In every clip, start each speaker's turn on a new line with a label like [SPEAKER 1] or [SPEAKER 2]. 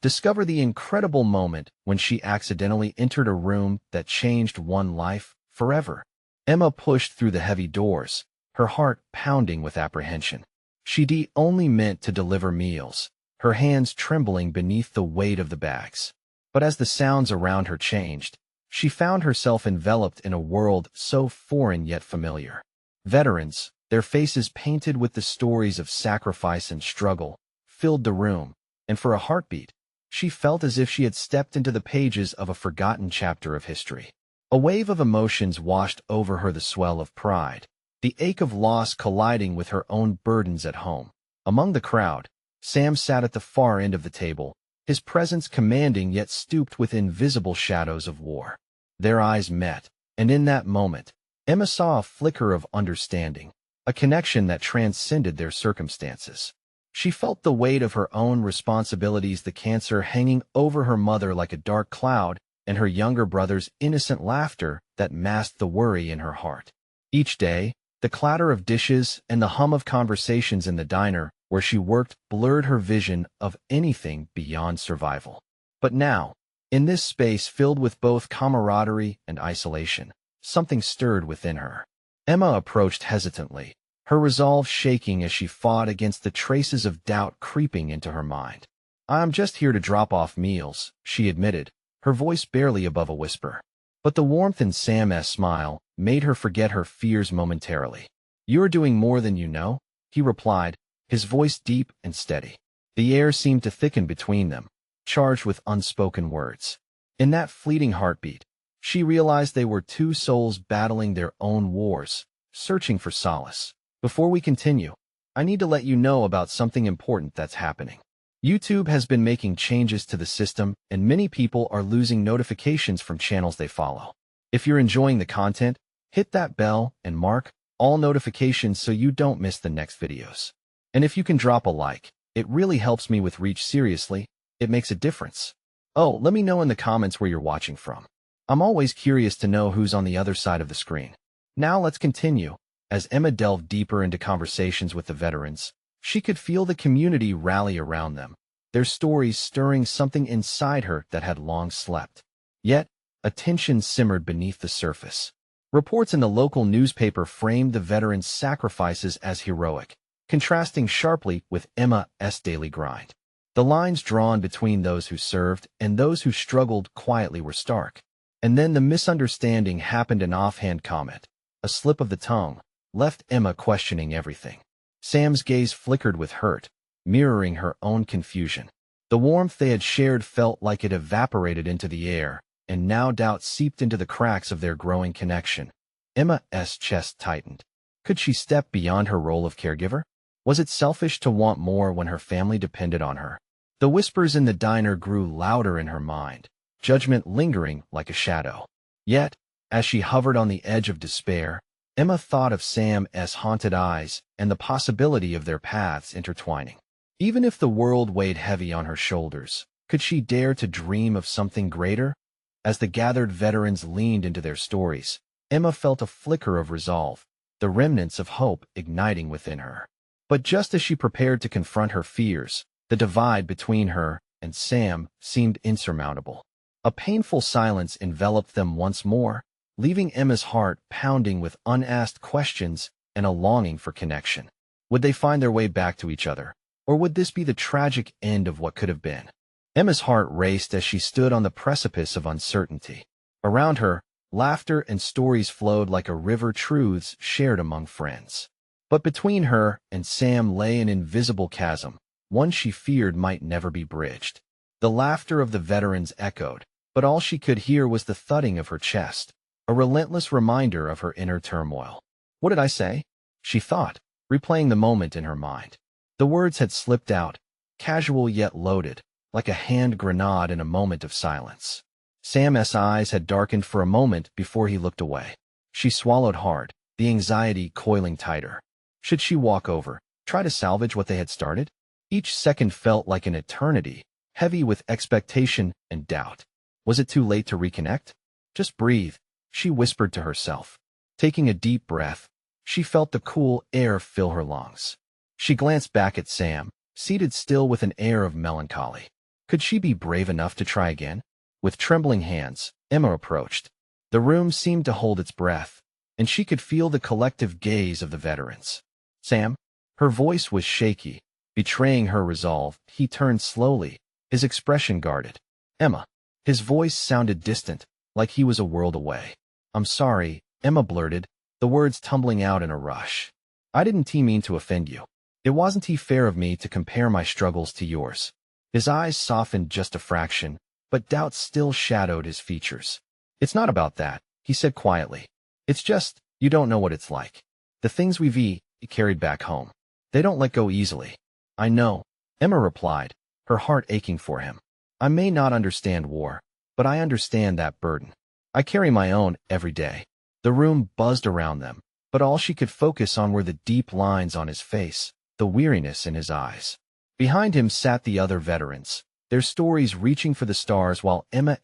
[SPEAKER 1] discover the incredible moment when she accidentally entered a room that changed one life forever. Emma pushed through the heavy doors, her heart pounding with apprehension. She'd only meant to deliver meals, her hands trembling beneath the weight of the bags. But as the sounds around her changed, she found herself enveloped in a world so foreign yet familiar. Veterans, their faces painted with the stories of sacrifice and struggle, filled the room, and for a heartbeat, she felt as if she had stepped into the pages of a forgotten chapter of history. A wave of emotions washed over her, the swell of pride, the ache of loss colliding with her own burdens at home. Among the crowd, Sam sat at the far end of the table, his presence commanding yet stooped with invisible shadows of war. Their eyes met, and in that moment, Emma saw a flicker of understanding, a connection that transcended their circumstances. She felt the weight of her own responsibilities, the cancer hanging over her mother like a dark cloud, and her younger brother's innocent laughter that masked the worry in her heart. Each day, the clatter of dishes and the hum of conversations in the diner where she worked blurred her vision of anything beyond survival. But now, in this space filled with both camaraderie and isolation, something stirred within her. Emma approached hesitantly, her resolve shaking as she fought against the traces of doubt creeping into her mind. "I'm just here to drop off meals," she admitted, her voice barely above a whisper. But the warmth in Sam's smile made her forget her fears momentarily. "You're doing more than you know," he replied, his voice deep and steady. The air seemed to thicken between them, charged with unspoken words. In that fleeting heartbeat, she realized they were two souls battling their own wars, searching for solace. "Before we continue, I need to let you know about something important that's happening. YouTube has been making changes to the system, and many people are losing notifications from channels they follow. If you're enjoying the content, hit that bell and mark all notifications so you don't miss the next videos. And if you can drop a like, it really helps me with reach. Seriously, it makes a difference. Oh, let me know in the comments where you're watching from. I'm always curious to know who's on the other side of the screen." Now let's continue. As Emma delved deeper into conversations with the veterans, she could feel the community rally around them, their stories stirring something inside her that had long slept. Yet, a tension simmered beneath the surface. Reports in the local newspaper framed the veterans' sacrifices as heroic, contrasting sharply with Emma's daily grind. The lines drawn between those who served and those who struggled quietly were stark. And then the misunderstanding happened. An offhand comment, a slip of the tongue, left Emma questioning everything. Sam's gaze flickered with hurt, mirroring her own confusion. The warmth they had shared felt like it evaporated into the air, and now doubt seeped into the cracks of their growing connection. Emma's chest tightened. Could she step beyond her role of caregiver? Was it selfish to want more when her family depended on her? The whispers in the diner grew louder in her mind, judgment lingering like a shadow. Yet, as she hovered on the edge of despair, Emma thought of Sam's haunted eyes and the possibility of their paths intertwining. Even if the world weighed heavy on her shoulders, could she dare to dream of something greater? As the gathered veterans leaned into their stories, Emma felt a flicker of resolve, the remnants of hope igniting within her. But just as she prepared to confront her fears, the divide between her and Sam seemed insurmountable. A painful silence enveloped them once more, leaving Emma's heart pounding with unasked questions and a longing for connection. Would they find their way back to each other, or would this be the tragic end of what could have been? Emma's heart raced as she stood on the precipice of uncertainty. Around her, laughter and stories flowed like a river, truths shared among friends. But between her and Sam lay an invisible chasm, one she feared might never be bridged. The laughter of the veterans echoed, but all she could hear was the thudding of her chest, a relentless reminder of her inner turmoil. "What did I say?" she thought, replaying the moment in her mind. The words had slipped out, casual yet loaded, like a hand grenade in a moment of silence. Sam's eyes had darkened for a moment before he looked away. She swallowed hard, the anxiety coiling tighter. Should she walk over, try to salvage what they had started? Each second felt like an eternity, heavy with expectation and doubt. Was it too late to reconnect? "Just breathe," she whispered to herself. Taking a deep breath, she felt the cool air fill her lungs. She glanced back at Sam, seated still with an air of melancholy. Could she be brave enough to try again? With trembling hands, Emma approached. The room seemed to hold its breath, and she could feel the collective gaze of the veterans. Sam? Her voice was shaky, betraying her resolve. He turned slowly, his expression guarded. Emma. His voice sounded distant, like he was a world away. I'm sorry, Emma blurted, the words tumbling out in a rush. I didn't mean to offend you. It wasn't fair of me to compare my struggles to yours. His eyes softened just a fraction, but doubt still shadowed his features. It's not about that, he said quietly. It's just, you don't know what it's like. The things we've carried back home. They don't let go easily. I know, Emma replied, her heart aching for him. I may not understand war, but I understand that burden. I carry my own every day. The room buzzed around them, but all she could focus on were the deep lines on his face, the weariness in his eyes. Behind him sat the other veterans, their stories reaching for the stars while Emma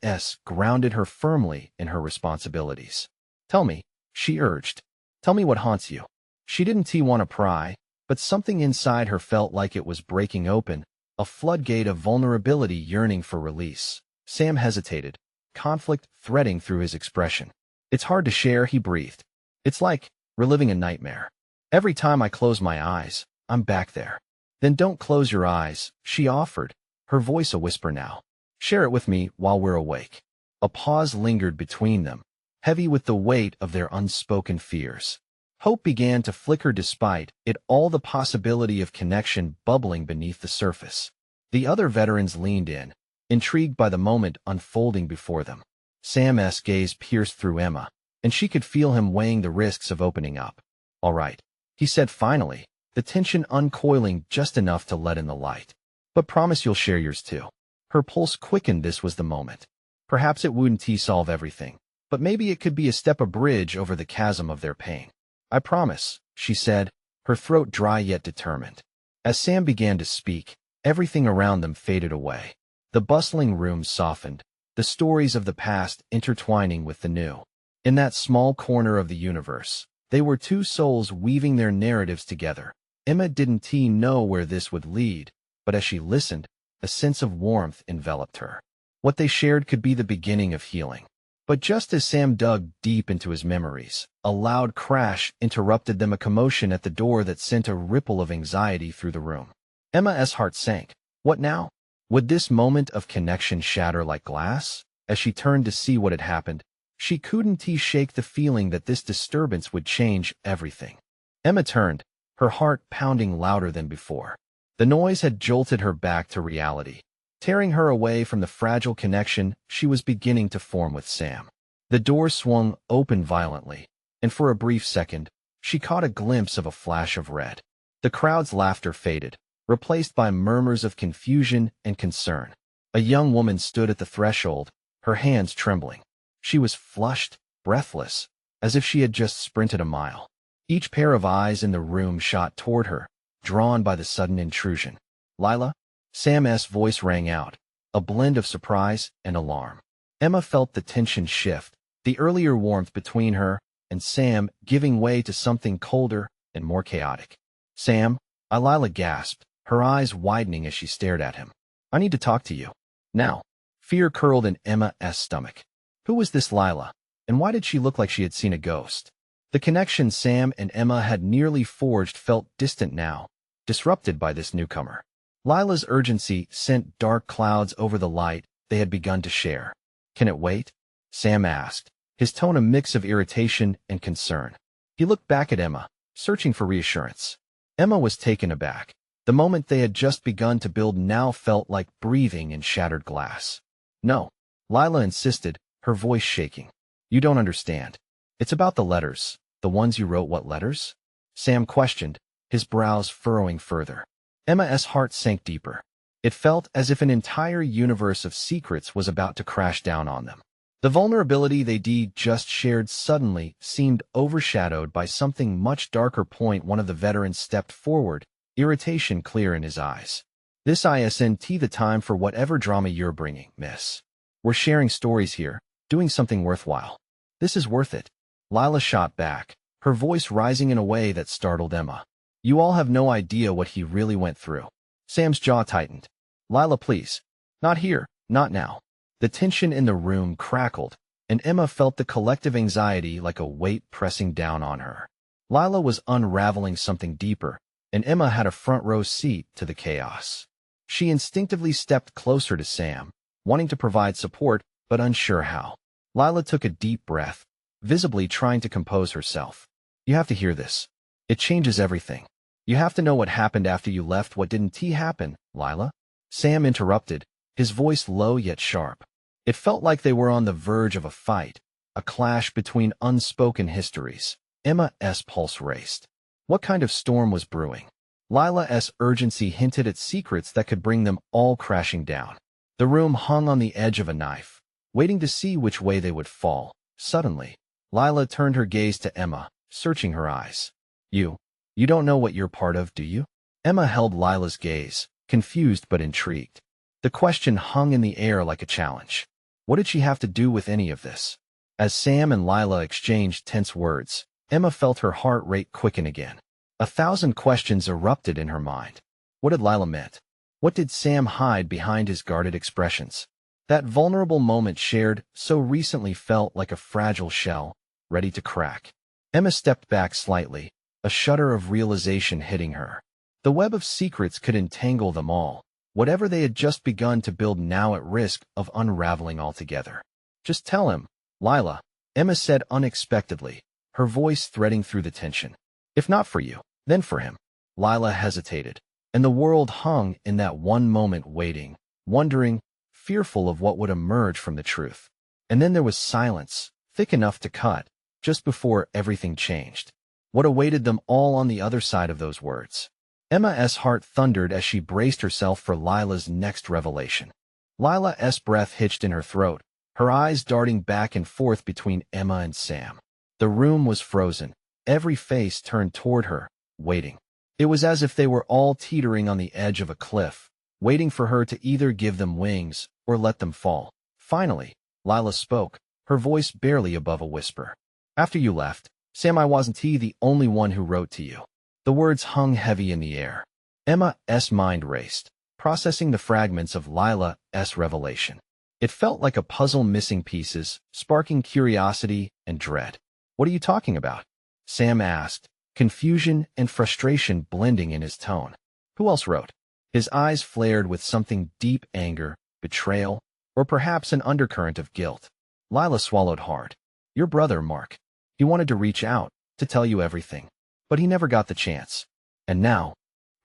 [SPEAKER 1] grounded her firmly in her responsibilities. Tell me, she urged. Tell me what haunts you. She didn't want to pry, but something inside her felt like it was breaking open, a floodgate of vulnerability yearning for release. Sam hesitated, conflict threading through his expression. It's hard to share, he breathed. It's like reliving a nightmare. Every time I close my eyes, I'm back there. Then don't close your eyes, she offered, her voice a whisper now. Share it with me while we're awake. A pause lingered between them, heavy with the weight of their unspoken fears. Hope began to flicker despite it all, the possibility of connection bubbling beneath the surface. The other veterans leaned in, intrigued by the moment unfolding before them. Sam's gaze pierced through Emma, and she could feel him weighing the risks of opening up. All right, he said finally, the tension uncoiling just enough to let in the light. But promise you'll share yours too. Her pulse quickened. This was the moment. Perhaps it wouldn't solve everything, but maybe it could be a step, a bridge over the chasm of their pain. I promise, she said, her throat dry yet determined. As Sam began to speak, everything around them faded away. The bustling room softened, the stories of the past intertwining with the new. In that small corner of the universe, they were two souls weaving their narratives together. Emma didn't know where this would lead, but as she listened, a sense of warmth enveloped her. What they shared could be the beginning of healing. But just as Sam dug deep into his memories, a loud crash interrupted them, a commotion at the door that sent a ripple of anxiety through the room. Emma's heart sank. What now? Would this moment of connection shatter like glass? As she turned to see what had happened, she couldn't shake the feeling that this disturbance would change everything. Emma turned, her heart pounding louder than before. The noise had jolted her back to reality, tearing her away from the fragile connection she was beginning to form with Sam. The door swung open violently, and for a brief second, she caught a glimpse of a flash of red. The crowd's laughter faded, replaced by murmurs of confusion and concern. A young woman stood at the threshold, her hands trembling. She was flushed, breathless, as if she had just sprinted a mile. Each pair of eyes in the room shot toward her, drawn by the sudden intrusion. Lila? Sam's voice rang out, a blend of surprise and alarm. Emma felt the tension shift, the earlier warmth between her and Sam giving way to something colder and more chaotic. Sam? Lila gasped, her eyes widening as she stared at him. I need to talk to you. Now. Fear curled in Emma's stomach. Who was this Lila, and why did she look like she had seen a ghost? The connection Sam and Emma had nearly forged felt distant now, disrupted by this newcomer. Lila's urgency sent dark clouds over the light they had begun to share. Can it wait? Sam asked, his tone a mix of irritation and concern. He looked back at Emma, searching for reassurance. Emma was taken aback. The moment they had just begun to build now felt like breathing in shattered glass. No, Lila insisted, her voice shaking. You don't understand. It's about the letters, the ones you wrote. What letters? Sam questioned, his brows furrowing further. Emma's heart sank deeper. It felt as if an entire universe of secrets was about to crash down on them. The vulnerability they'd just shared suddenly seemed overshadowed by something much darker. One of the veterans stepped forward, irritation clear in his eyes. This isn't the time for whatever drama you're bringing, miss. We're sharing stories here, doing something worthwhile. This is worth it. Lila shot back, her voice rising in a way that startled Emma. You all have no idea what he really went through. Sam's jaw tightened. Lila, please. Not here, not now. The tension in the room crackled, and Emma felt the collective anxiety like a weight pressing down on her. Lila was unraveling something deeper, and Emma had a front-row seat to the chaos. She instinctively stepped closer to Sam, wanting to provide support, but unsure how. Lila took a deep breath, visibly trying to compose herself. You have to hear this. It changes everything. You have to know what happened after you left. What didn't happen, Lila? Sam interrupted, his voice low yet sharp. It felt like they were on the verge of a fight, a clash between unspoken histories. Emma's pulse raced. What kind of storm was brewing? Lila's urgency hinted at secrets that could bring them all crashing down. The room hung on the edge of a knife, waiting to see which way they would fall. Suddenly, Lila turned her gaze to Emma, searching her eyes. You don't know what you're part of, do you? Emma held Lila's gaze, confused but intrigued. The question hung in the air like a challenge. What did she have to do with any of this? As Sam and Lila exchanged tense words, Emma felt her heart rate quicken again. 1,000 questions erupted in her mind. What had Lila meant? What did Sam hide behind his guarded expressions? That vulnerable moment shared so recently felt like a fragile shell, ready to crack. Emma stepped back slightly, a shudder of realization hitting her. The web of secrets could entangle them all, whatever they had just begun to build now at risk of unraveling altogether. Just tell him, Lila, Emma said unexpectedly, her voice threading through the tension. If not for you, then for him. Lila hesitated, and the world hung in that one moment waiting, wondering, fearful of what would emerge from the truth. And then there was silence, thick enough to cut, just before everything changed. What awaited them all on the other side of those words? Emma's heart thundered as she braced herself for Lila's next revelation. Lila's breath hitched in her throat, her eyes darting back and forth between Emma and Sam. The room was frozen, every face turned toward her, waiting. It was as if they were all teetering on the edge of a cliff, waiting for her to either give them wings or let them fall. Finally, Lila spoke, her voice barely above a whisper. After you left, Sam, I wasn't the only one who wrote to you. The words hung heavy in the air. Emma's mind raced, processing the fragments of Lila's revelation. It felt like a puzzle missing pieces, sparking curiosity and dread. What are you talking about? Sam asked, confusion and frustration blending in his tone. Who else wrote? His eyes flared with something deep: anger, betrayal, or perhaps an undercurrent of guilt. Lila swallowed hard. Your brother, Mark. He wanted to reach out, to tell you everything, but he never got the chance. And now,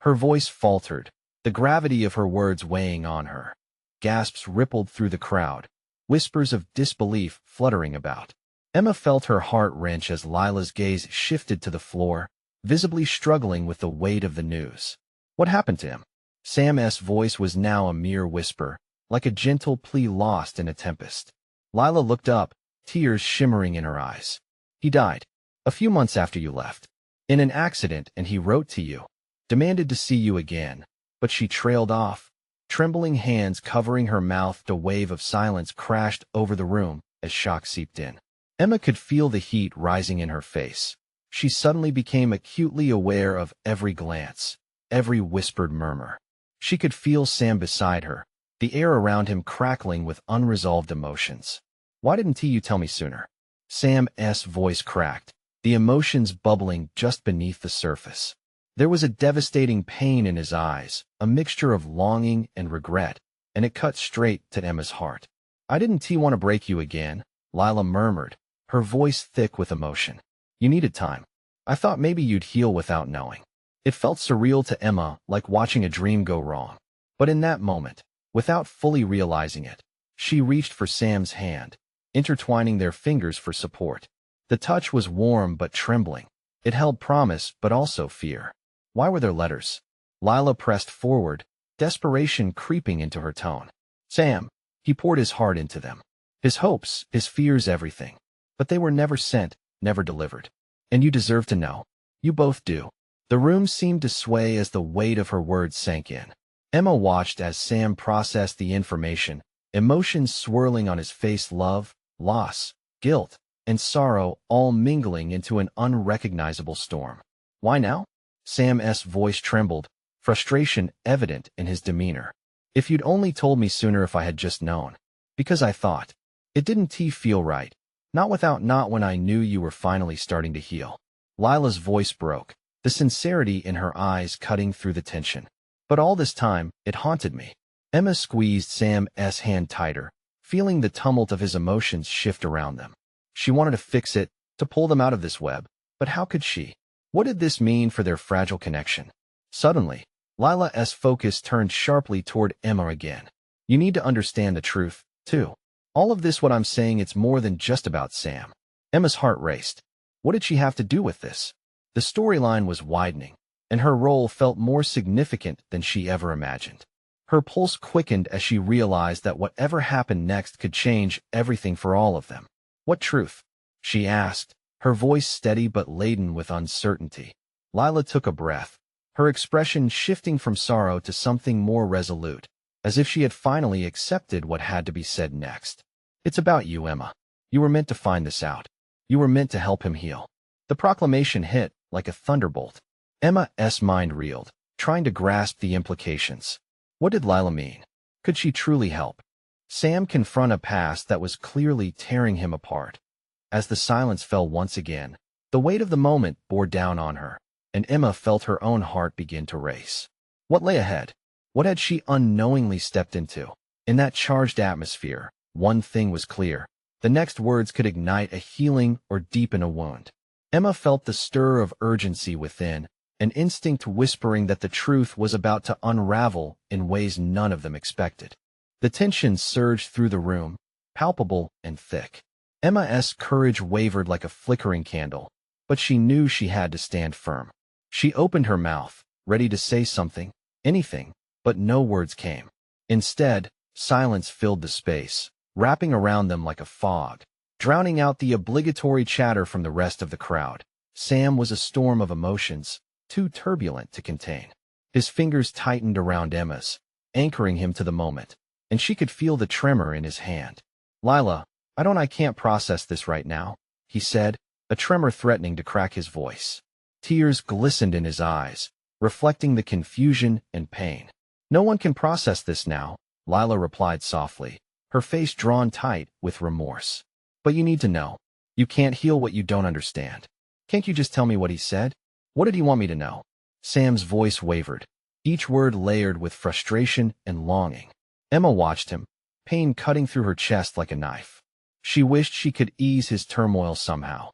[SPEAKER 1] her voice faltered, the gravity of her words weighing on her. Gasps rippled through the crowd, whispers of disbelief fluttering about. Emma felt her heart wrench as Lila's gaze shifted to the floor, visibly struggling with the weight of the news. What happened to him? Sam's voice was now a mere whisper, like a gentle plea lost in a tempest. Lila looked up, tears shimmering in her eyes. He died, a few months after you left. In an accident, and he wrote to you. Demanded to see you again, but she trailed off. Trembling hands covering her mouth, a wave of silence crashed over the room as shock seeped in. Emma could feel the heat rising in her face. She suddenly became acutely aware of every glance, every whispered murmur. She could feel Sam beside her, the air around him crackling with unresolved emotions. Why didn't you tell me sooner? Sam's voice cracked, the emotions bubbling just beneath the surface. There was a devastating pain in his eyes, a mixture of longing and regret, and it cut straight to Emma's heart. I didn't want to break you again, Lila murmured, her voice thick with emotion. You needed time. I thought maybe you'd heal without knowing. It felt surreal to Emma, like watching a dream go wrong. But in that moment, without fully realizing it, she reached for Sam's hand, intertwining their fingers for support. The touch was warm but trembling. It held promise but also fear. Why were there letters? Lila pressed forward, desperation creeping into her tone. Sam, he poured his heart into them. His hopes, his fears, everything. But they were never sent, never delivered. And you deserve to know. You both do. The room seemed to sway as the weight of her words sank in. Emma watched as Sam processed the information, emotions swirling on his face: love, loss, guilt, and sorrow, all mingling into an unrecognizable storm. Why now? Sam's voice trembled, frustration evident in his demeanor. If you'd only told me sooner if I had just known. Because I thought. It didn't feel right. Not when I knew you were finally starting to heal. Lila's voice broke, the sincerity in her eyes cutting through the tension. But all this time, it haunted me. Emma squeezed Sam's hand tighter, feeling the tumult of his emotions shift around them. She wanted to fix it, to pull them out of this web. But how could she? What did this mean for their fragile connection? Suddenly, Lila's focus turned sharply toward Emma again. You need to understand the truth, too. All of this what I'm saying, it's more than just about Sam. Emma's heart raced. What did she have to do with this? The storyline was widening, and her role felt more significant than she ever imagined. Her pulse quickened as she realized that whatever happened next could change everything for all of them. What truth? She asked, her voice steady but laden with uncertainty. Lila took a breath, her expression shifting from sorrow to something more resolute, as if she had finally accepted what had to be said next. It's about you, Emma. You were meant to find this out. You were meant to help him heal. The proclamation hit like a thunderbolt. Emma's mind reeled, trying to grasp the implications. What did Lila mean? Could she truly help? Sam confronted a past that was clearly tearing him apart. As the silence fell once again, the weight of the moment bore down on her, and Emma felt her own heart begin to race. What lay ahead? What had she unknowingly stepped into? In that charged atmosphere, one thing was clear. The next words could ignite a healing or deepen a wound. Emma felt the stir of urgency within, an instinct whispering that the truth was about to unravel in ways none of them expected. The tension surged through the room, palpable and thick. Emma's courage wavered like a flickering candle, but she knew she had to stand firm. She opened her mouth, ready to say something, anything, but no words came. Instead, silence filled the space, wrapping around them like a fog, drowning out the obligatory chatter from the rest of the crowd. Sam was a storm of emotions, too turbulent to contain. His fingers tightened around Emma's, anchoring him to the moment, and she could feel the tremor in his hand. Lila, I can't process this right now, he said, a tremor threatening to crack his voice. Tears glistened in his eyes, reflecting the confusion and pain. No one can process this now, Lila replied softly, her face drawn tight with remorse. But you need to know. You can't heal what you don't understand. Can't you just tell me what he said? What did he want me to know? Sam's voice wavered, each word layered with frustration and longing. Emma watched him, pain cutting through her chest like a knife. She wished she could ease his turmoil somehow.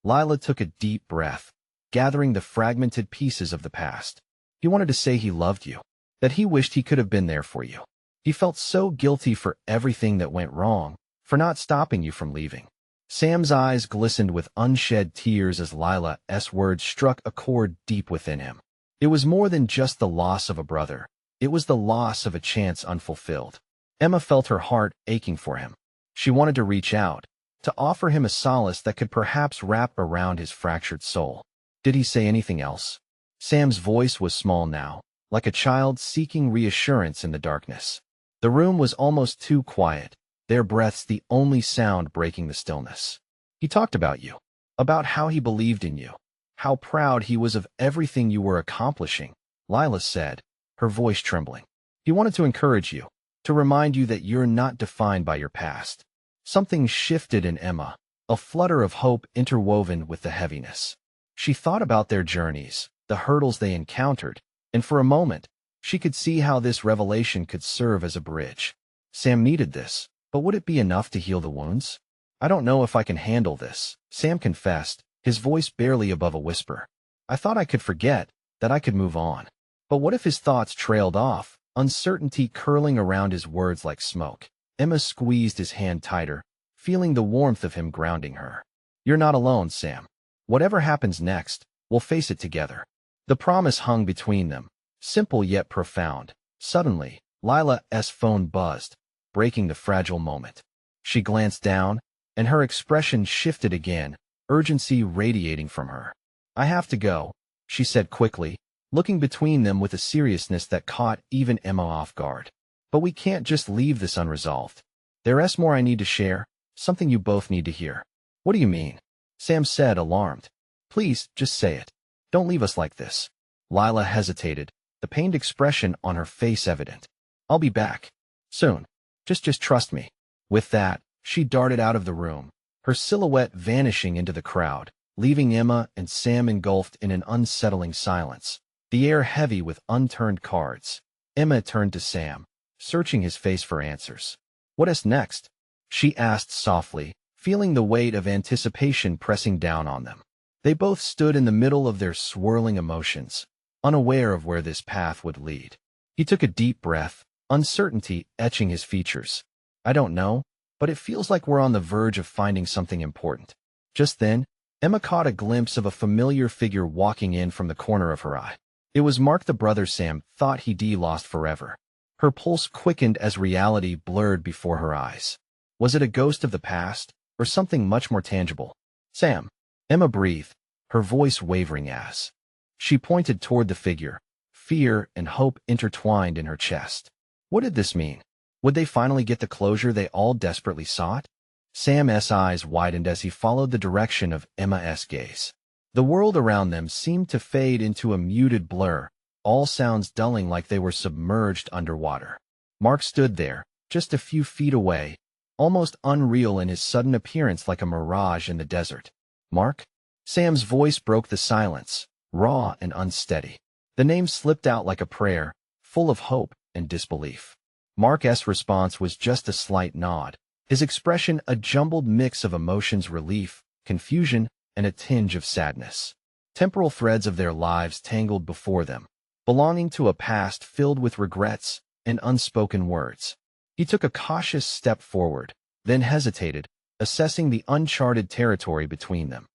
[SPEAKER 1] Lila took a deep breath, gathering the fragmented pieces of the past. He wanted to say he loved you, that he wished he could have been there for you. He felt so guilty for everything that went wrong, for not stopping you from leaving. Sam's eyes glistened with unshed tears as Lila's words struck a chord deep within him. It was more than just the loss of a brother. It was the loss of a chance unfulfilled. Emma felt her heart aching for him. She wanted to reach out, to offer him a solace that could perhaps wrap around his fractured soul. Did he say anything else? Sam's voice was small now, like a child seeking reassurance in the darkness. The room was almost too quiet, their breaths the only sound breaking the stillness. He talked about you, about how he believed in you, how proud he was of everything you were accomplishing, Lila said, her voice trembling. He wanted to encourage you, to remind you that you're not defined by your past. Something shifted in Emma, a flutter of hope interwoven with the heaviness. She thought about their journeys, the hurdles they encountered, and for a moment, she could see how this revelation could serve as a bridge. Sam needed this, but would it be enough to heal the wounds? I don't know if I can handle this, Sam confessed, his voice barely above a whisper. I thought I could forget, that I could move on. But what if his thoughts trailed off, uncertainty curling around his words like smoke? Emma squeezed his hand tighter, feeling the warmth of him grounding her. You're not alone, Sam. Whatever happens next, we'll face it together. The promise hung between them, simple yet profound. Suddenly, Lila's phone buzzed, breaking the fragile moment. She glanced down, and her expression shifted again, urgency radiating from her. I have to go, she said quickly, looking between them with a seriousness that caught even Emma off guard. But we can't just leave this unresolved. There's more I need to share, something you both need to hear. What do you mean? Sam said, alarmed. Please, just say it. Don't leave us like this. Lila hesitated, the pained expression on her face evident. I'll be back. Soon. Just trust me. With that, she darted out of the room, her silhouette vanishing into the crowd, leaving Emma and Sam engulfed in an unsettling silence, the air heavy with unturned cards. Emma turned to Sam, searching his face for answers. What is next? She asked softly, feeling the weight of anticipation pressing down on them. They both stood in the middle of their swirling emotions, unaware of where this path would lead. He took a deep breath, uncertainty etching his features. I don't know, but it feels like we're on the verge of finding something important. Just then, Emma caught a glimpse of a familiar figure walking in from the corner of her eye. It was Mark, the brother Sam thought he'd lost forever. Her pulse quickened as reality blurred before her eyes. Was it a ghost of the past, or something much more tangible? Sam. Emma breathed, her voice wavering as she pointed toward the figure, fear and hope intertwined in her chest. What did this mean? Would they finally get the closure they all desperately sought? Sam's eyes widened as he followed the direction of Emma's gaze. The world around them seemed to fade into a muted blur, all sounds dulling like they were submerged underwater. Mark stood there, just a few feet away, almost unreal in his sudden appearance like a mirage in the desert. Mark? Sam's voice broke the silence, raw and unsteady. The name slipped out like a prayer, full of hope and disbelief. Mark's response was just a slight nod, his expression a jumbled mix of emotions: relief, confusion, and a tinge of sadness. Temporal threads of their lives tangled before them, belonging to a past filled with regrets and unspoken words. He took a cautious step forward, then hesitated, assessing the uncharted territory between them.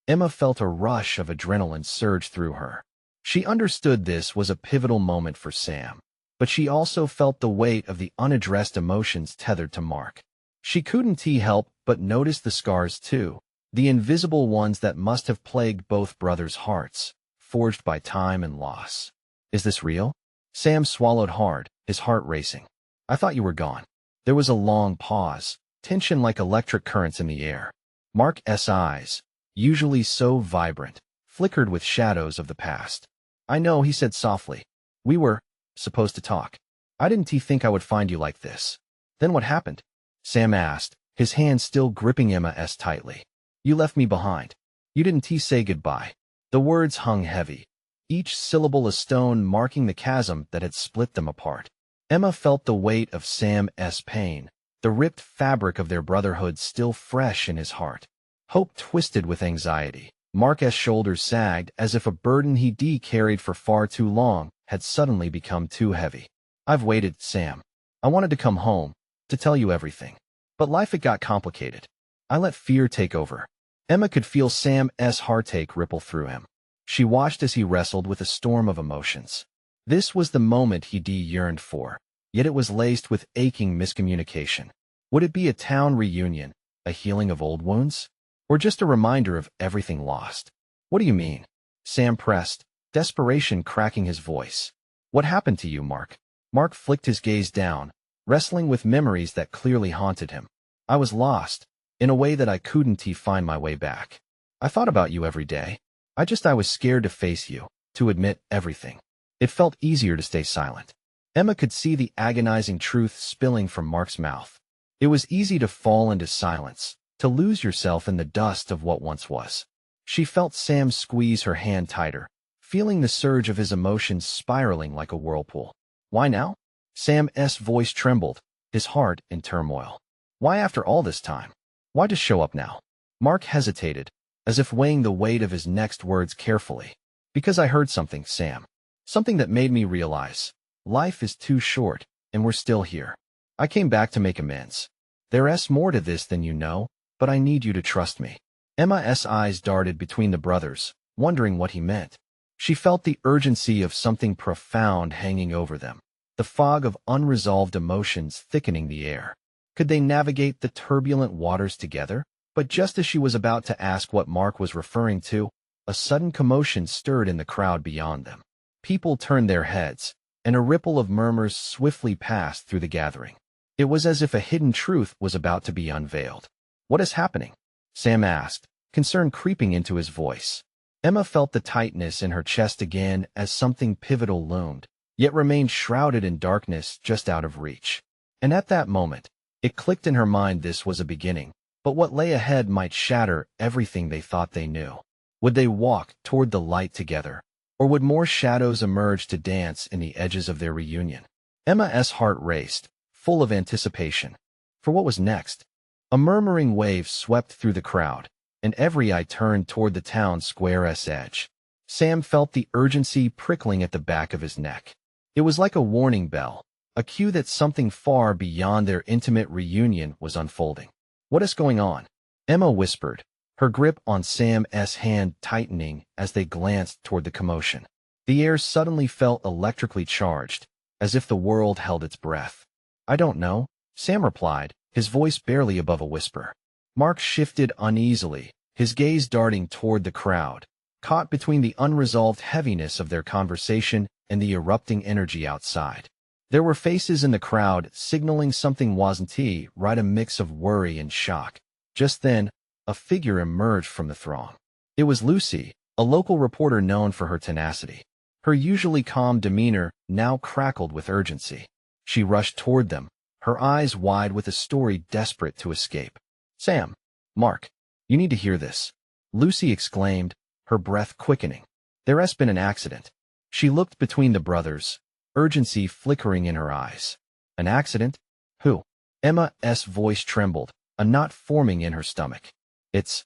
[SPEAKER 1] Emma felt a rush of adrenaline surge through her. She understood this was a pivotal moment for Sam, but she also felt the weight of the unaddressed emotions tethered to Mark. She couldn't help but notice the scars too, the invisible ones that must have plagued both brothers' hearts, forged by time and loss. Is this real? Sam swallowed hard, his heart racing. I thought you were gone. There was a long pause, tension like electric currents in the air. Mark's eyes, usually so vibrant, flickered with shadows of the past. I know, he said softly. We were supposed to talk. I didn't think I would find you like this. Then what happened? Sam asked, his hand still gripping Emma's tightly. You left me behind. You didn't say goodbye. The words hung heavy, each syllable a stone marking the chasm that had split them apart. Emma felt the weight of Sam's pain, the ripped fabric of their brotherhood still fresh in his heart. Hope twisted with anxiety. Mark's shoulders sagged as if a burden he'd carried for far too long had suddenly become too heavy. I've waited, Sam. I wanted to come home, to tell you everything. But life, it got complicated. I let fear take over. Emma could feel Sam's heartache ripple through him. She watched as he wrestled with a storm of emotions. This was the moment he'd yearned for, yet it was laced with aching miscommunication. Would it be a town reunion, a healing of old wounds, or just a reminder of everything lost? What do you mean? Sam pressed, desperation cracking his voice. What happened to you, Mark? Mark flicked his gaze down, wrestling with memories that clearly haunted him. I was lost, in a way that I couldn't find my way back. I thought about you every day. I was scared to face you, to admit everything. It felt easier to stay silent. Emma could see the agonizing truth spilling from Mark's mouth. It was easy to fall into silence, to lose yourself in the dust of what once was. She felt Sam squeeze her hand tighter, feeling the surge of his emotions spiraling like a whirlpool. Why now? Sam's voice trembled, his heart in turmoil. Why after all this time? Why just show up now? Mark hesitated, as if weighing the weight of his next words carefully. Because I heard something, Sam. Something that made me realize. Life is too short, and we're still here. I came back to make amends. There's more to this than you know, but I need you to trust me. Emma's eyes darted between the brothers, wondering what he meant. She felt the urgency of something profound hanging over them, the fog of unresolved emotions thickening the air. Could they navigate the turbulent waters together? But just as she was about to ask what Mark was referring to, a sudden commotion stirred in the crowd beyond them. People turned their heads, and a ripple of murmurs swiftly passed through the gathering. It was as if a hidden truth was about to be unveiled. What is happening? Sam asked, concern creeping into his voice. Emma felt the tightness in her chest again as something pivotal loomed, yet remained shrouded in darkness just out of reach. And at that moment, it clicked in her mind this was a beginning, but what lay ahead might shatter everything they thought they knew. Would they walk toward the light together, or would more shadows emerge to dance in the edges of their reunion? Emma's heart raced, full of anticipation. For what was next? A murmuring wave swept through the crowd, and every eye turned toward the town square's edge. Sam felt the urgency prickling at the back of his neck. It was like a warning bell, a cue that something far beyond their intimate reunion was unfolding. "What is going on?" Emma whispered, her grip on Sam's hand tightening as they glanced toward the commotion. The air suddenly felt electrically charged, as if the world held its breath. "I don't know," Sam replied, his voice barely above a whisper. Mark shifted uneasily, his gaze darting toward the crowd, caught between the unresolved heaviness of their conversation and the erupting energy outside. There were faces in the crowd signaling something wasn't right, a mix of worry and shock. Just then, a figure emerged from the throng. It was Lucy, a local reporter known for her tenacity. Her usually calm demeanor now crackled with urgency. She rushed toward them, her eyes wide with a story desperate to escape. "Sam, Mark, you need to hear this," Lucy exclaimed, her breath quickening. "There has been an accident." She looked between the brothers, urgency flickering in her eyes. "An accident? Who?" Emma's voice trembled, a knot forming in her stomach. It's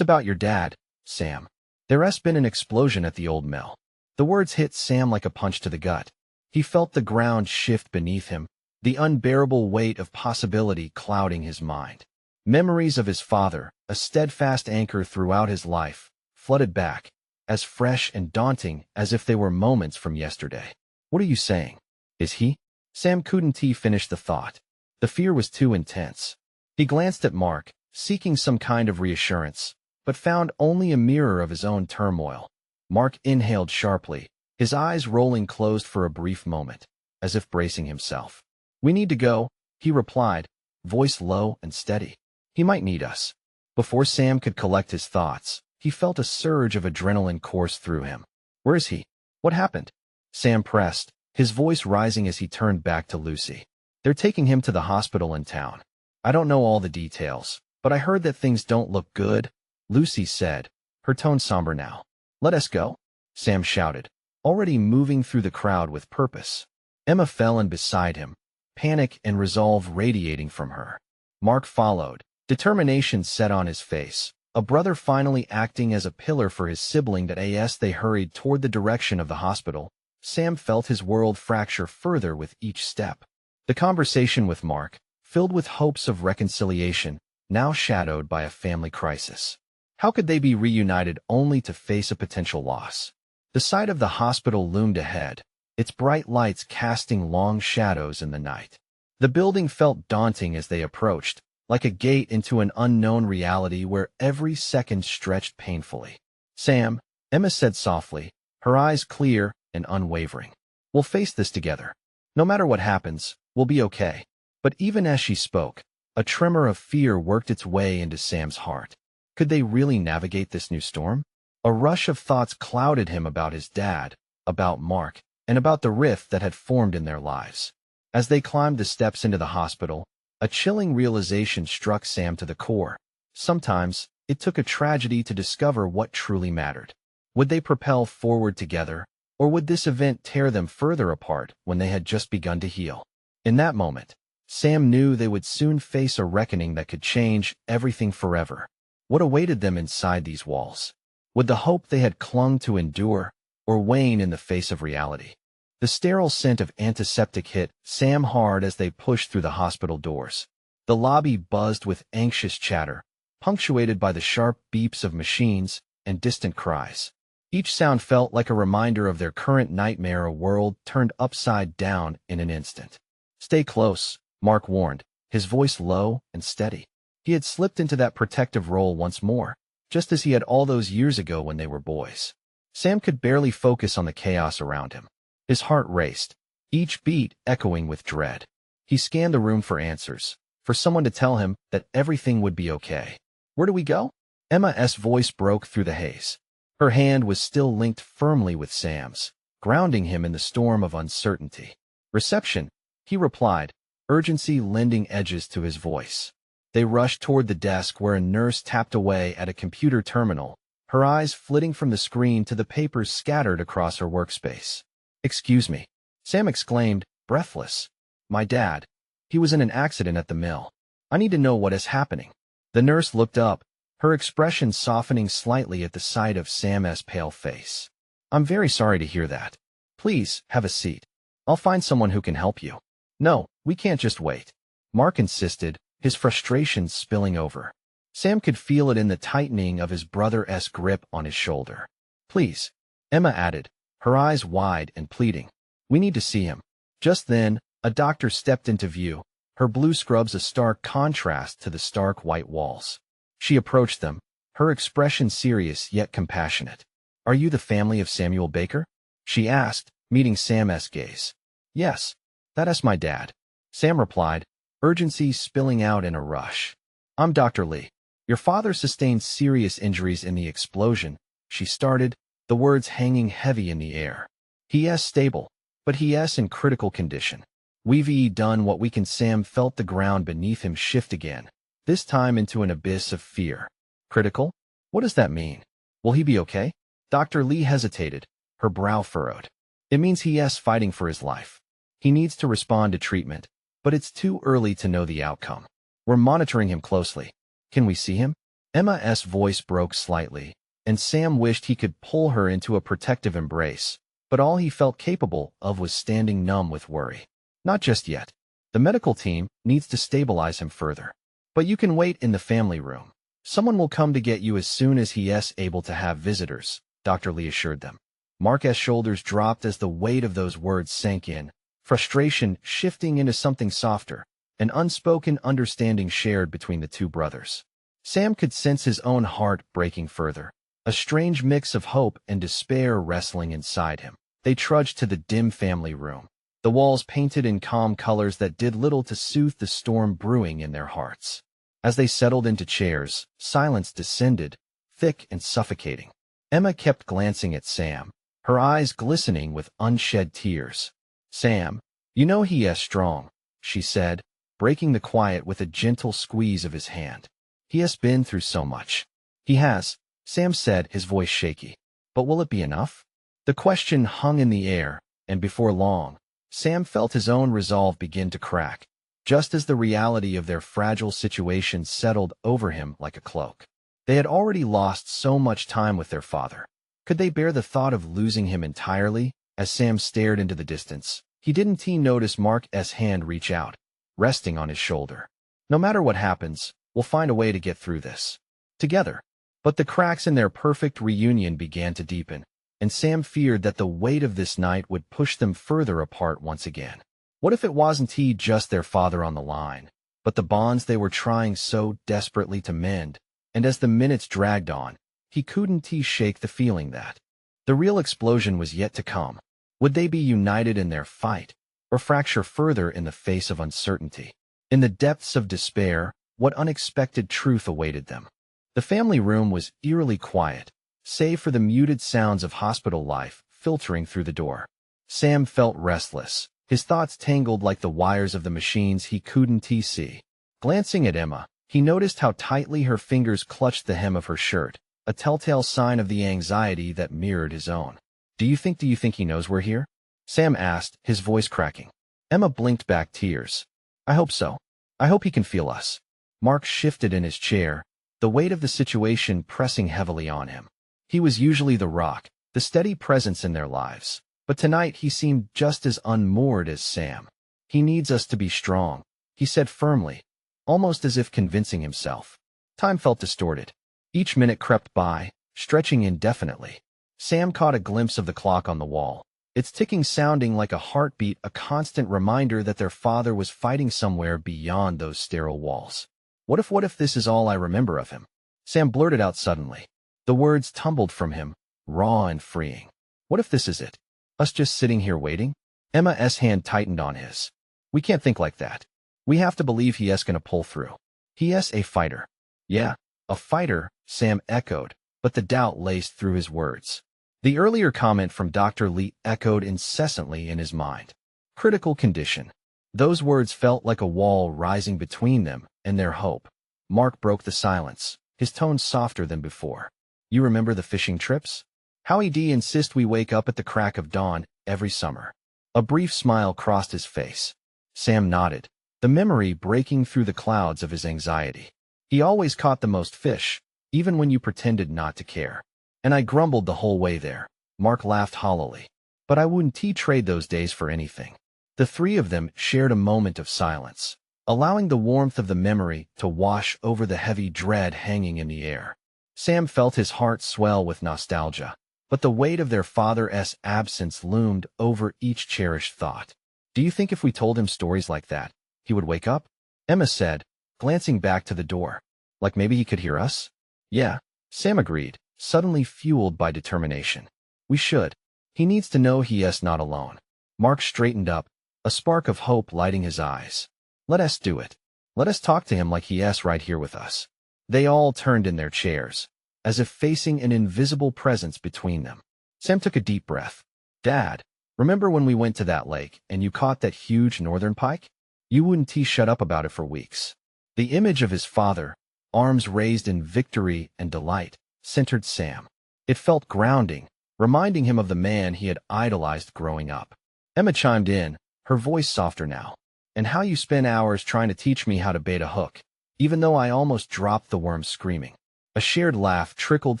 [SPEAKER 1] about your dad, Sam. There has been an explosion at the old mill." The words hit Sam like a punch to the gut. He felt the ground shift beneath him, the unbearable weight of possibility clouding his mind. Memories of his father, a steadfast anchor throughout his life, flooded back, as fresh and daunting as if they were moments from yesterday. "What are you saying? Is he?" Sam couldn't finish the thought. The fear was too intense. He glanced at Mark, seeking some kind of reassurance, but found only a mirror of his own turmoil. Mark inhaled sharply, his eyes rolling closed for a brief moment, as if bracing himself. "We need to go," he replied, voice low and steady. "He might need us." Before Sam could collect his thoughts, he felt a surge of adrenaline course through him. "Where is he? What happened?" Sam pressed, his voice rising as he turned back to Lucy. "They're taking him to the hospital in town. I don't know all the details, but I heard that things don't look good," Lucy said, her tone somber now. "Let us go," Sam shouted, already moving through the crowd with purpose. Emma fell in beside him, panic and resolve radiating from her. Mark followed, determination set on his face, a brother finally acting as a pillar for his sibling. As they hurried toward the direction of the hospital, Sam felt his world fracture further with each step. The conversation with Mark, filled with hopes of reconciliation, now shadowed by a family crisis. How could they be reunited only to face a potential loss? The sight of the hospital loomed ahead, its bright lights casting long shadows in the night. The building felt daunting as they approached, like a gate into an unknown reality where every second stretched painfully. "Sam," Emma said softly, her eyes clear and unwavering. "We'll face this together. No matter what happens, we'll be okay." But even as she spoke, a tremor of fear worked its way into Sam's heart. Could they really navigate this new storm? A rush of thoughts clouded him about his dad, about Mark, and about the rift that had formed in their lives. As they climbed the steps into the hospital, a chilling realization struck Sam to the core. Sometimes, it took a tragedy to discover what truly mattered. Would they propel forward together, or would this event tear them further apart when they had just begun to heal? In that moment, Sam knew they would soon face a reckoning that could change everything forever. What awaited them inside these walls? Would the hope they had clung to endure, or wane in the face of reality? The sterile scent of antiseptic hit Sam hard as they pushed through the hospital doors. The lobby buzzed with anxious chatter, punctuated by the sharp beeps of machines and distant cries. Each sound felt like a reminder of their current nightmare, a world turned upside down in an instant. "Stay close," Mark warned, his voice low and steady. He had slipped into that protective role once more, just as he had all those years ago when they were boys. Sam could barely focus on the chaos around him. His heart raced, each beat echoing with dread. He scanned the room for answers, for someone to tell him that everything would be okay. "Where do we go?" Emma's voice broke through the haze. Her hand was still linked firmly with Sam's, grounding him in the storm of uncertainty. Reception, he replied, urgency lending edges to his voice. They rushed toward the desk where a nurse tapped away at a computer terminal, her eyes flitting from the screen to the papers scattered across her workspace. "Excuse me," Sam exclaimed, breathless. "My dad. He was in an accident at the mill. I need to know what is happening." The nurse looked up, her expression softening slightly at the sight of Sam's pale face. "I'm very sorry to hear that. Please, have a seat. I'll find someone who can help you." "No, we can't just wait," Mark insisted, his frustration spilling over. Sam could feel it in the tightening of his brother's grip on his shoulder. "Please," Emma added, her eyes wide and pleading. "We need to see him." Just then, a doctor stepped into view, her blue scrubs a stark contrast to the stark white walls. She approached them, her expression serious yet compassionate. "Are you the family of Samuel Baker?" she asked, meeting Sam's gaze. "Yes, that's my dad," Sam replied, urgency spilling out in a rush. "I'm Dr. Lee. Your father sustained serious injuries in the explosion," she started, the words hanging heavy in the air. "He is stable, but he is in critical condition. We've done what we can." Sam felt the ground beneath him shift again, this time into an abyss of fear. "Critical? What does that mean? Will he be okay?" Dr. Lee hesitated, her brow furrowed. "It means he is fighting for his life. He needs to respond to treatment, but it's too early to know the outcome. We're monitoring him closely. Can we see him?" Emma's voice broke slightly, and Sam wished he could pull her into a protective embrace, but all he felt capable of was standing numb with worry. "Not just yet. The medical team needs to stabilize him further. But you can wait in the family room. Someone will come to get you as soon as he is able to have visitors," Dr. Lee assured them. Mark's shoulders dropped as the weight of those words sank in, frustration shifting into something softer, an unspoken understanding shared between the two brothers. Sam could sense his own heart breaking further, a strange mix of hope and despair wrestling inside him. They trudged to the dim family room, the walls painted in calm colors that did little to soothe the storm brewing in their hearts. As they settled into chairs, silence descended, thick and suffocating. Emma kept glancing at Sam, her eyes glistening with unshed tears. "Sam, you know he is strong," she said, breaking the quiet with a gentle squeeze of his hand. "He has been through so much." "He has," Sam said, his voice shaky. "But will it be enough?" The question hung in the air, and before long, Sam felt his own resolve begin to crack, just as the reality of their fragile situation settled over him like a cloak. They had already lost so much time with their father. Could they bear the thought of losing him entirely? As Sam stared into the distance, he didn't notice Mark's hand reach out, resting on his shoulder. "No matter what happens, we'll find a way to get through this. Together." But the cracks in their perfect reunion began to deepen, and Sam feared that the weight of this night would push them further apart once again. What if it wasn't just their father on the line, but the bonds they were trying so desperately to mend? And as the minutes dragged on, he couldn't shake the feeling that the real explosion was yet to come. Would they be united in their fight, or fracture further in the face of uncertainty? In the depths of despair, what unexpected truth awaited them? The family room was eerily quiet, save for the muted sounds of hospital life filtering through the door. Sam felt restless, his thoughts tangled like the wires of the machines he couldn't see. Glancing at Emma, he noticed how tightly her fingers clutched the hem of her shirt, a telltale sign of the anxiety that mirrored his own. Do you think he knows we're here?" Sam asked, his voice cracking. Emma blinked back tears. "I hope so. I hope he can feel us." Mark shifted in his chair, the weight of the situation pressing heavily on him. He was usually the rock, the steady presence in their lives, but tonight he seemed just as unmoored as Sam. "He needs us to be strong," he said firmly, almost as if convincing himself. Time felt distorted. Each minute crept by, stretching indefinitely. Sam caught a glimpse of the clock on the wall, its ticking sounding like a heartbeat, a constant reminder that their father was fighting somewhere beyond those sterile walls. What if this is all I remember of him?" Sam blurted out suddenly. The words tumbled from him, raw and freeing. "What if this is it? Us just sitting here waiting?" Emma's hand tightened on his. "We can't think like that. We have to believe he is going to pull through. He is a fighter." "Yeah, a fighter," Sam echoed, but the doubt laced through his words. The earlier comment from Dr. Lee echoed incessantly in his mind. Critical condition. Those words felt like a wall rising between them and their hope. Mark broke the silence, his tone softer than before. You remember the fishing trips? How he'd insist we wake up at the crack of dawn every summer. A brief smile crossed his face. Sam nodded, the memory breaking through the clouds of his anxiety. He always caught the most fish, even when you pretended not to care. And I grumbled the whole way there. Mark laughed hollowly. But I wouldn't trade those days for anything. The three of them shared a moment of silence, allowing the warmth of the memory to wash over the heavy dread hanging in the air. Sam felt his heart swell with nostalgia, but the weight of their father's absence loomed over each cherished thought. Do you think if we told him stories like that, he would wake up? Emma said, glancing back to the door. Like maybe he could hear us? Yeah, Sam agreed, suddenly fueled by determination. We should. He needs to know he is not alone. Mark straightened up, a spark of hope lighting his eyes. Let us do it. Let us talk to him like he is right here with us. They all turned in their chairs, as if facing an invisible presence between them. Sam took a deep breath. Dad, remember when we went to that lake and you caught that huge northern pike? You wouldn't shut up about it for weeks. The image of his father, arms raised in victory and delight, centered Sam. It felt grounding, reminding him of the man he had idolized growing up. Emma chimed in, her voice softer now. And how you spent hours trying to teach me how to bait a hook, even though I almost dropped the worm screaming. A shared laugh trickled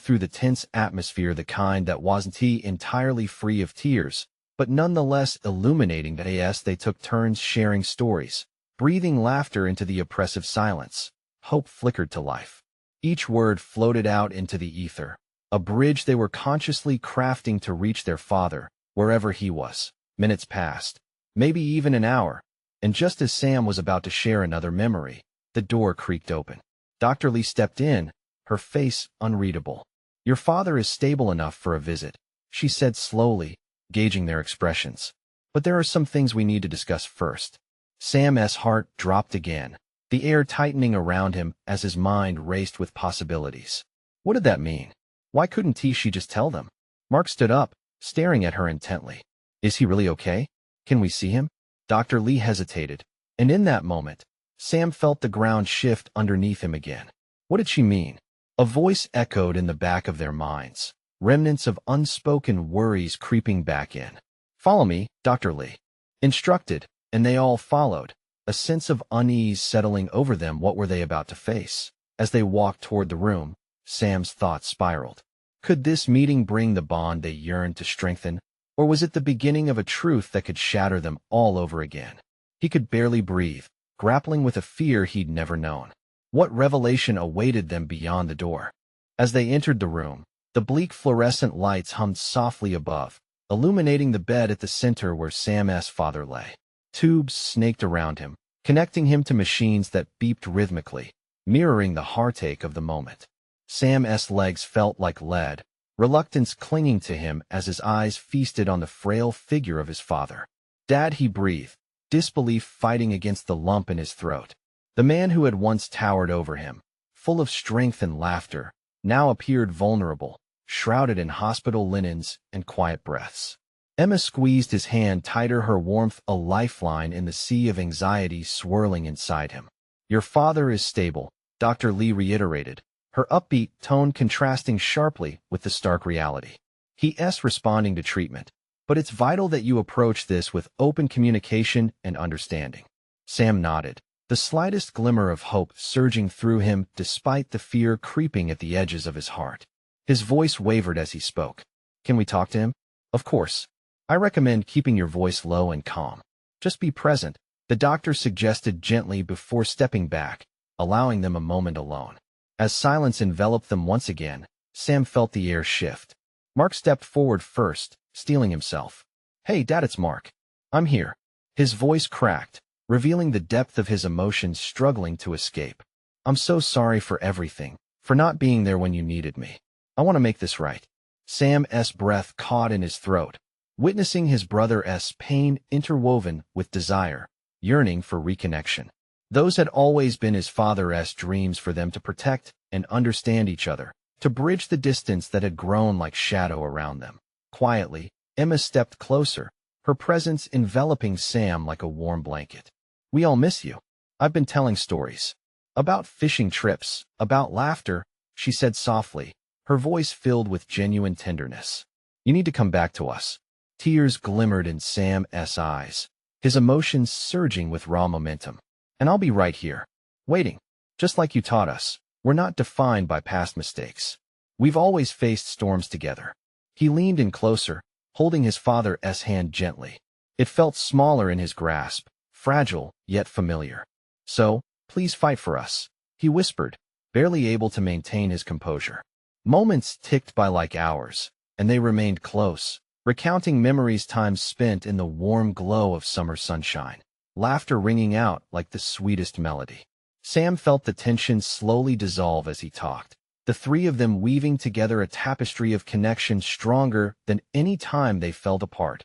[SPEAKER 1] through the tense atmosphere, the kind that wasn't entirely free of tears, but nonetheless illuminating that as they took turns sharing stories, breathing laughter into the oppressive silence. Hope flickered to life. Each word floated out into the ether, a bridge they were consciously crafting to reach their father, wherever he was. Minutes passed, maybe even an hour, and just as Sam was about to share another memory, the door creaked open. Dr. Lee stepped in, her face unreadable. Your father is stable enough for a visit, she said slowly, gauging their expressions. But there are some things we need to discuss first. Sam's heart dropped again, the air tightening around him as his mind raced with possibilities. What did that mean? Why couldn't she just tell them? Mark stood up, staring at her intently. Is he really okay? Can we see him? Dr. Lee hesitated, and in that moment, Sam felt the ground shift underneath him again. What did she mean? A voice echoed in the back of their minds, remnants of unspoken worries creeping back in. Follow me, Dr. Lee instructed, and they all followed, a sense of unease settling over them. What were they about to face? As they walked toward the room, Sam's thoughts spiraled. Could this meeting bring the bond they yearned to strengthen? Or was it the beginning of a truth that could shatter them all over again? He could barely breathe, grappling with a fear he'd never known. What revelation awaited them beyond the door? As they entered the room, the bleak fluorescent lights hummed softly above, illuminating the bed at the center where Sam's father lay. Tubes snaked around him, connecting him to machines that beeped rhythmically, mirroring the heartache of the moment. Sam's legs felt like lead, reluctance clinging to him as his eyes feasted on the frail figure of his father. Dad, he breathed, disbelief fighting against the lump in his throat. The man who had once towered over him, full of strength and laughter, now appeared vulnerable, shrouded in hospital linens and quiet breaths. Emma squeezed his hand tighter, her warmth a lifeline in the sea of anxiety swirling inside him. Your father is stable, Dr. Lee reiterated, her upbeat tone contrasting sharply with the stark reality. He is responding to treatment, but it's vital that you approach this with open communication and understanding. Sam nodded, the slightest glimmer of hope surging through him despite the fear creeping at the edges of his heart. His voice wavered as he spoke. Can we talk to him? Of course. I recommend keeping your voice low and calm. Just be present, the doctor suggested gently before stepping back, allowing them a moment alone. As silence enveloped them once again, Sam felt the air shift. Mark stepped forward first, steeling himself. Hey, Dad, it's Mark. I'm here. His voice cracked, revealing the depth of his emotions struggling to escape. I'm so sorry for everything, for not being there when you needed me. I want to make this right. Sam's breath caught in his throat, witnessing his brother's pain interwoven with desire, yearning for reconnection. Those had always been his father's dreams, for them to protect and understand each other, to bridge the distance that had grown like shadow around them. Quietly, Emma stepped closer, her presence enveloping Sam like a warm blanket. "We all miss you. I've been telling stories. About fishing trips, about laughter," she said softly, her voice filled with genuine tenderness. "You need to come back to us." Tears glimmered in Sam's eyes, his emotions surging with raw momentum. "And I'll be right here, waiting, just like you taught us. We're not defined by past mistakes. We've always faced storms together." He leaned in closer, holding his father's hand gently. It felt smaller in his grasp, fragile yet familiar. "So, please fight for us," he whispered, barely able to maintain his composure. Moments ticked by like hours, and they remained close, recounting memories times spent in the warm glow of summer sunshine, laughter ringing out like the sweetest melody. Sam felt the tension slowly dissolve as he talked, the three of them weaving together a tapestry of connection stronger than any time they felt apart.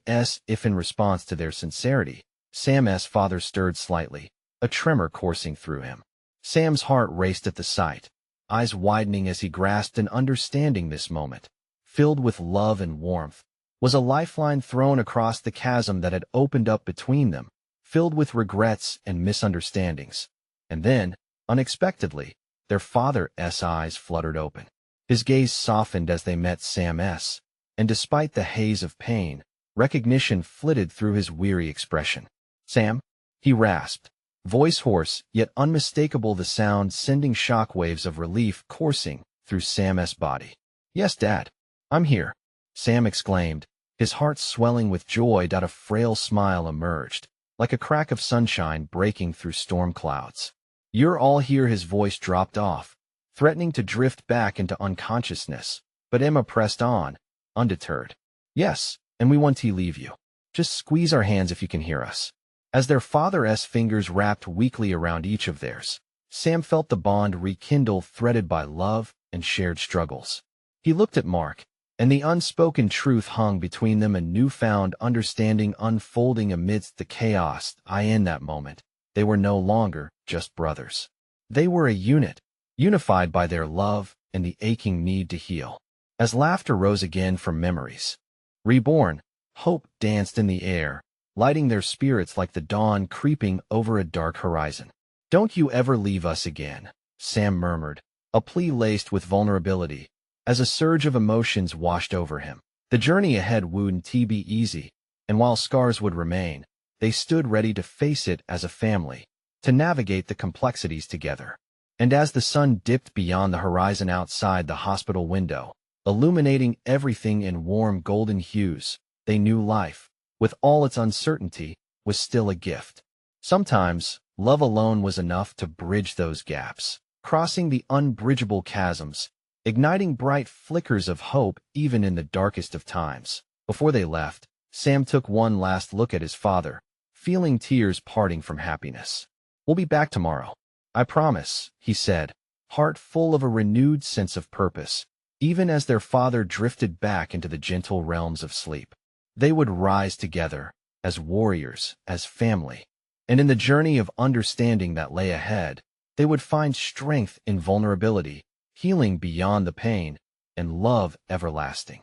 [SPEAKER 1] As if in response to their sincerity, Sam's father stirred slightly, a tremor coursing through him. Sam's heart raced at the sight, eyes widening as he grasped an understanding. This moment, filled with love and warmth, was a lifeline thrown across the chasm that had opened up between them, filled with regrets and misunderstandings. And then, unexpectedly, their father's eyes fluttered open. His gaze softened as they met Sam's, and despite the haze of pain, recognition flitted through his weary expression. "Sam?" he rasped, voice hoarse yet unmistakable, the sound sending shockwaves of relief coursing through Sam's body. "Yes, Dad. I'm here," Sam exclaimed, his heart swelling with joy. A frail smile emerged, like a crack of sunshine breaking through storm clouds. "You're all here." His voice dropped off, threatening to drift back into unconsciousness, but Emma pressed on, undeterred. "Yes, and we want to leave you. Just squeeze our hands if you can hear us." As their father's fingers wrapped weakly around each of theirs, Sam felt the bond rekindle, threaded by love and shared struggles. He looked at Mark, and the unspoken truth hung between them, a newfound understanding unfolding amidst the chaos. In that moment, they were no longer just brothers. They were a unit, unified by their love and the aching need to heal. As laughter rose again from memories reborn, hope danced in the air, lighting their spirits like the dawn creeping over a dark horizon. "Don't you ever leave us again," Sam murmured, a plea laced with vulnerability, as a surge of emotions washed over him. The journey ahead wouldn't be easy, and while scars would remain, they stood ready to face it as a family, to navigate the complexities together. And as the sun dipped beyond the horizon outside the hospital window, illuminating everything in warm golden hues, they knew life, with all its uncertainty, was still a gift. Sometimes, love alone was enough to bridge those gaps, crossing the unbridgeable chasms, igniting bright flickers of hope even in the darkest of times. Before they left, Sam took one last look at his father, feeling tears parting from happiness. "We'll be back tomorrow, I promise," he said, heart full of a renewed sense of purpose. Even as their father drifted back into the gentle realms of sleep, they would rise together, as warriors, as family. And in the journey of understanding that lay ahead, they would find strength in vulnerability, healing beyond the pain, and love everlasting.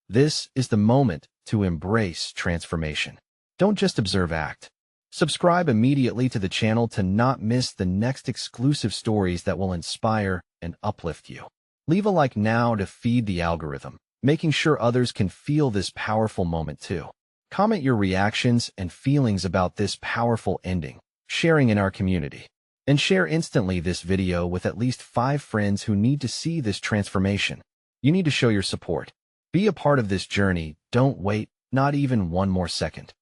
[SPEAKER 1] This is the moment to embrace transformation. Don't just observe, act. Subscribe immediately to the channel to not miss the next exclusive stories that will inspire and uplift you. Leave a like now to feed the algorithm, making sure others can feel this powerful moment too. Comment your reactions and feelings about this powerful ending, sharing in our community. And share instantly this video with at least 5 friends who need to see this transformation. You need to show your support. Be a part of this journey. Don't wait, not even one more second.